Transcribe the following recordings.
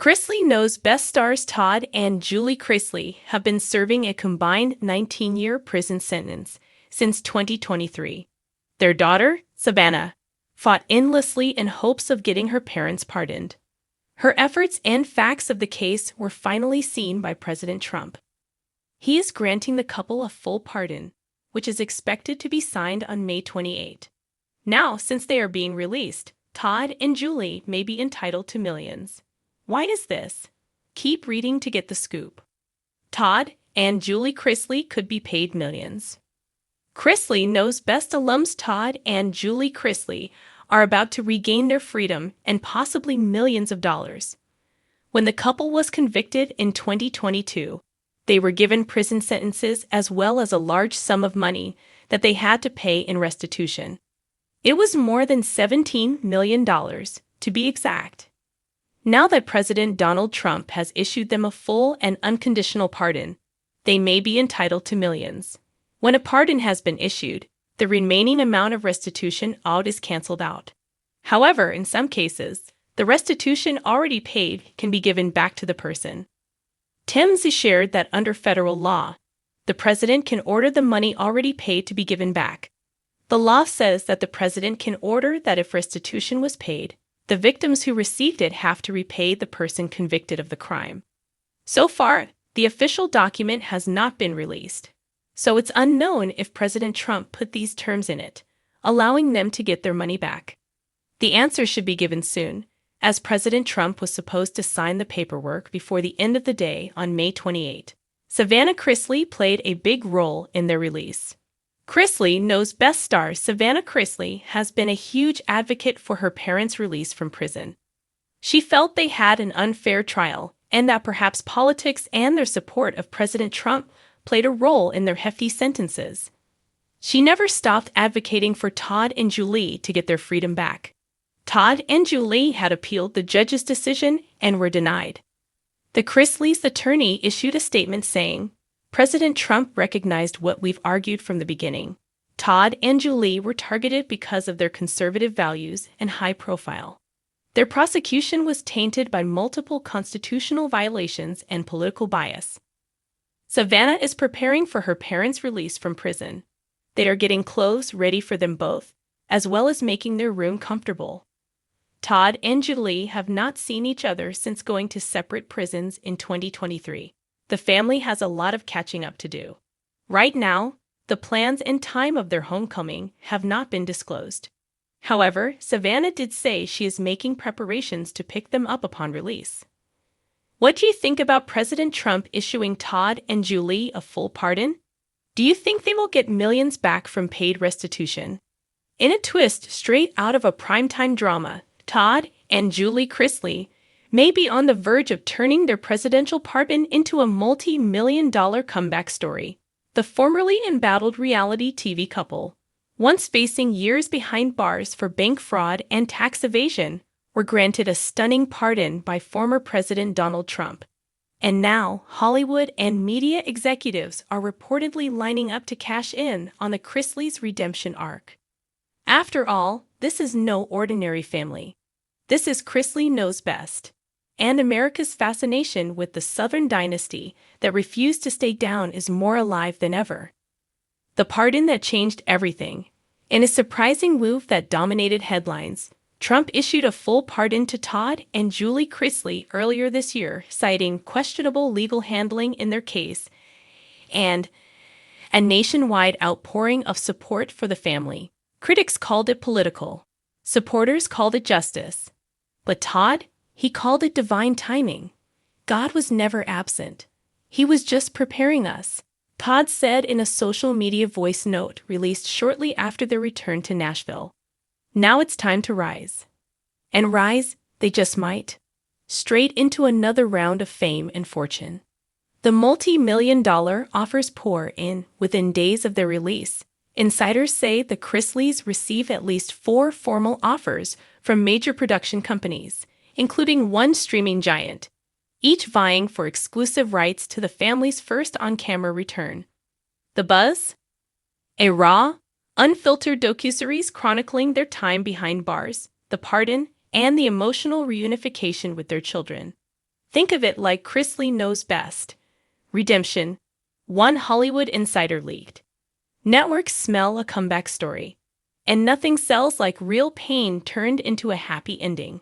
Chrisley Knows best stars Todd and Julie Chrisley have been serving a combined 19-year prison sentence since 2023. Their daughter, Savannah, fought endlessly in hopes of getting her parents pardoned. Her efforts and facts of the case were finally seen by President Trump. He is granting the couple a full pardon, which is expected to be signed on May 28. Now, since they are being released, Todd and Julie may be entitled to millions. Why is this? Keep reading to get the scoop. Todd and Julie Chrisley could be paid millions. Chrisley Knows best alums Todd and Julie Chrisley are about to regain their freedom and possibly millions of dollars. When the couple was convicted in 2022, they were given prison sentences as well as a large sum of money that they had to pay in restitution. It was more than $17 million, to be exact. Now that President Donald Trump has issued them a full and unconditional pardon, they may be entitled to millions. When a pardon has been issued, the remaining amount of restitution owed is canceled out. However, in some cases, the restitution already paid can be given back to the person. TMZ shared that under federal law, the president can order the money already paid to be given back. The law says that the president can order that if restitution was paid, the victims who received it have to repay the person convicted of the crime. So far, the official document has not been released, so it's unknown if President Trump put these terms in it, allowing them to get their money back. The answer should be given soon, as President Trump was supposed to sign the paperwork before the end of the day on May 28. Savannah Chrisley played a big role in their release. Chrisley Knows best star Savannah Chrisley has been a huge advocate for her parents' release from prison. She felt they had an unfair trial and that perhaps politics and their support of President Trump played a role in their hefty sentences. She never stopped advocating for Todd and Julie to get their freedom back. Todd and Julie had appealed the judge's decision and were denied. The Chrisleys' attorney issued a statement saying, "President Trump recognized what we've argued from the beginning. Todd and Julie were targeted because of their conservative values and high profile. Their prosecution was tainted by multiple constitutional violations and political bias." Savannah is preparing for her parents' release from prison. They are getting clothes ready for them both, as well as making their room comfortable. Todd and Julie have not seen each other since going to separate prisons in 2023. The family has a lot of catching up to do. Right now, the plans and time of their homecoming have not been disclosed. However, Savannah did say she is making preparations to pick them up upon release. What do you think about President Trump issuing Todd and Julie a full pardon? Do you think they will get millions back from paid restitution? In a twist straight out of a primetime drama, Todd and Julie Chrisley may be on the verge of turning their presidential pardon into a multi-million-dollar comeback story. The formerly embattled reality TV couple, once facing years behind bars for bank fraud and tax evasion, were granted a stunning pardon by former President Donald Trump. And now, Hollywood and media executives are reportedly lining up to cash in on the Chrisleys' redemption arc. After all, this is no ordinary family. This is Chrisley Knows best. And America's fascination with the Southern dynasty that refused to stay down is more alive than ever. The pardon that changed everything. In a surprising move that dominated headlines, Trump issued a full pardon to Todd and Julie Chrisley earlier this year, citing questionable legal handling in their case and a nationwide outpouring of support for the family. Critics called it political. Supporters called it justice. But Todd? He called it divine timing. God was never absent. He was just preparing us, Todd said in a social media voice note released shortly after their return to Nashville. Now it's time to rise. And rise, they just might. Straight into another round of fame and fortune. The multi-million-dollar offers pour in within days of their release. Insiders say the Chrisleys receive at least 4 formal offers from major production companies, including one streaming giant, each vying for exclusive rights to the family's first on-camera return. The Buzz? A raw, unfiltered docuseries chronicling their time behind bars, the pardon, and the emotional reunification with their children. Think of it like Chrisley Knows best. Redemption. One Hollywood insider leaked. Networks smell a comeback story. And nothing sells like real pain turned into a happy ending.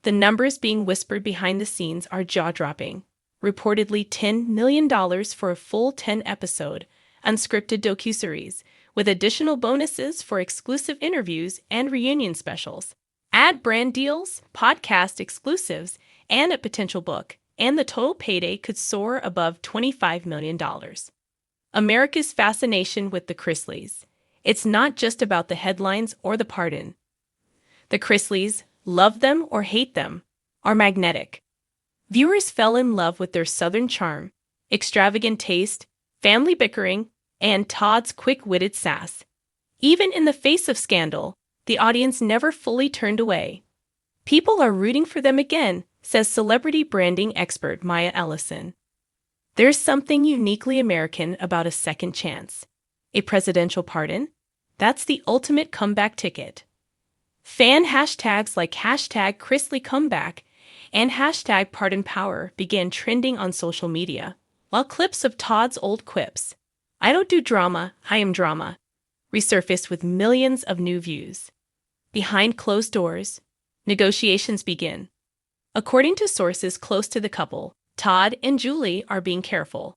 The numbers being whispered behind the scenes are jaw-dropping. Reportedly $10 million for a full 10-episode, unscripted docuseries, with additional bonuses for exclusive interviews and reunion specials. Add brand deals, podcast exclusives, and a potential book, and the total payday could soar above $25 million. America's fascination with the Chrisleys. It's not just about the headlines or the pardon. The Chrisleys, love them or hate them, are magnetic. Viewers fell in love with their southern charm, extravagant taste, family bickering, and Todd's quick-witted sass. Even in the face of scandal, the audience never fully turned away. People are rooting for them again, says celebrity branding expert Maya Ellison. There's something uniquely American about a second chance. A presidential pardon? That's the ultimate comeback ticket. Fan hashtags like #ChristlyComeback and #PardonPower began trending on social media, while clips of Todd's old quips, "I don't do drama, I am drama," resurfaced with millions of new views. Behind closed doors, negotiations begin. According to sources close to the couple, Todd and Julie are being careful.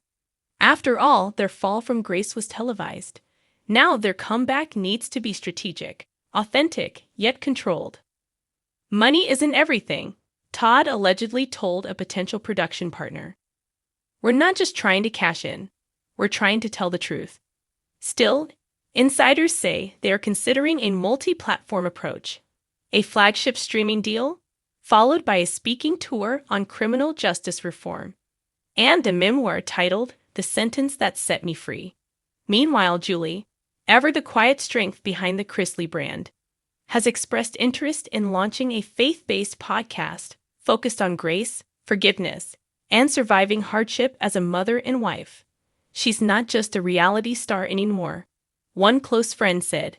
After all, their fall from grace was televised. Now their comeback needs to be strategic, authentic, yet controlled. Money isn't everything, Todd allegedly told a potential production partner. We're not just trying to cash in, we're trying to tell the truth. Still, insiders say they are considering a multi-platform approach. A flagship streaming deal, followed by a speaking tour on criminal justice reform, and a memoir titled The Sentence That Set Me Free. Meanwhile, Julie, ever the quiet strength behind the Chrisley brand, has expressed interest in launching a faith-based podcast focused on grace, forgiveness, and surviving hardship as a mother and wife. She's not just a reality star anymore, one close friend said.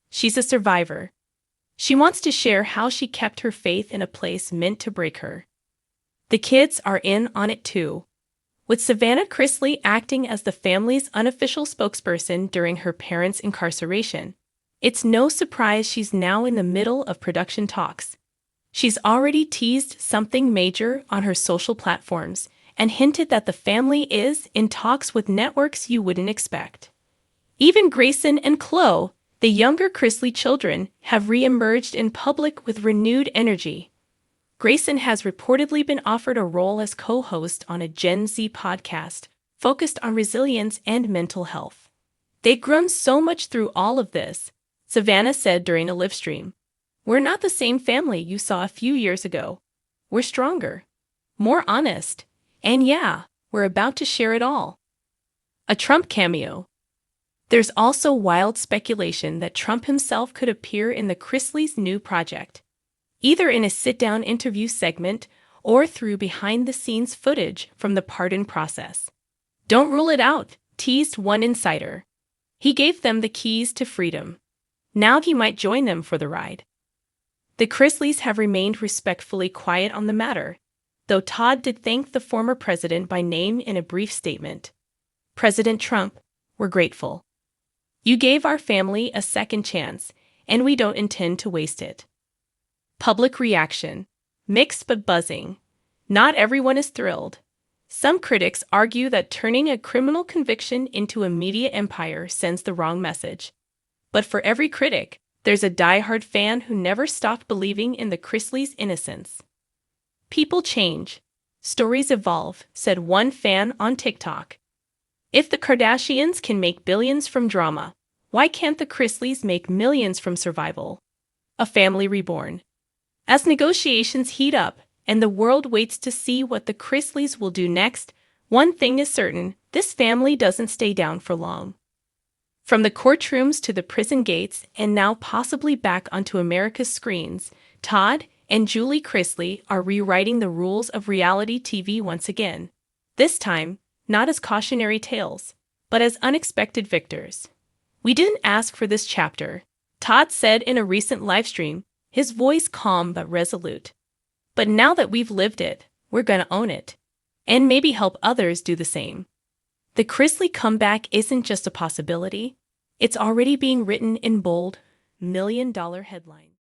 She's a survivor. She wants to share how she kept her faith in a place meant to break her. The kids are in on it too, with Savannah Chrisley acting as the family's unofficial spokesperson during her parents' incarceration. It's no surprise she's now in the middle of production talks. She's already teased something major on her social platforms and hinted that the family is in talks with networks you wouldn't expect. Even Grayson and Chloe, the younger Chrisley children, have re-emerged in public with renewed energy. Grayson has reportedly been offered a role as co-host on a Gen Z podcast focused on resilience and mental health. They've grown so much through all of this, Savannah said during a live stream. We're not the same family you saw a few years ago. We're stronger, more honest, and yeah, we're about to share it all. A Trump cameo. There's also wild speculation that Trump himself could appear in the Chrisley's new project, either in a sit-down interview segment or through behind-the-scenes footage from the pardon process. Don't rule it out, teased one insider. He gave them the keys to freedom. Now he might join them for the ride. The Chrisleys have remained respectfully quiet on the matter, though Todd did thank the former president by name in a brief statement. President Trump, we're grateful. You gave our family a second chance, and we don't intend to waste it. Public reaction. Mixed but buzzing. Not everyone is thrilled. Some critics argue that turning a criminal conviction into a media empire sends the wrong message. But for every critic, there's a diehard fan who never stopped believing in the Chrisleys' innocence. People change. Stories evolve, said one fan on TikTok. If the Kardashians can make billions from drama, why can't the Chrisleys make millions from survival? A family reborn. As negotiations heat up and the world waits to see what the Chrisleys will do next, one thing is certain, this family doesn't stay down for long. From the courtrooms to the prison gates and now possibly back onto America's screens, Todd and Julie Chrisley are rewriting the rules of reality TV once again. This time, not as cautionary tales, but as unexpected victors. We didn't ask for this chapter, Todd said in a recent livestream, his voice calm but resolute. But now that we've lived it, we're gonna own it. And maybe help others do the same. The Chrisley comeback isn't just a possibility, it's already being written in bold, million-dollar headlines.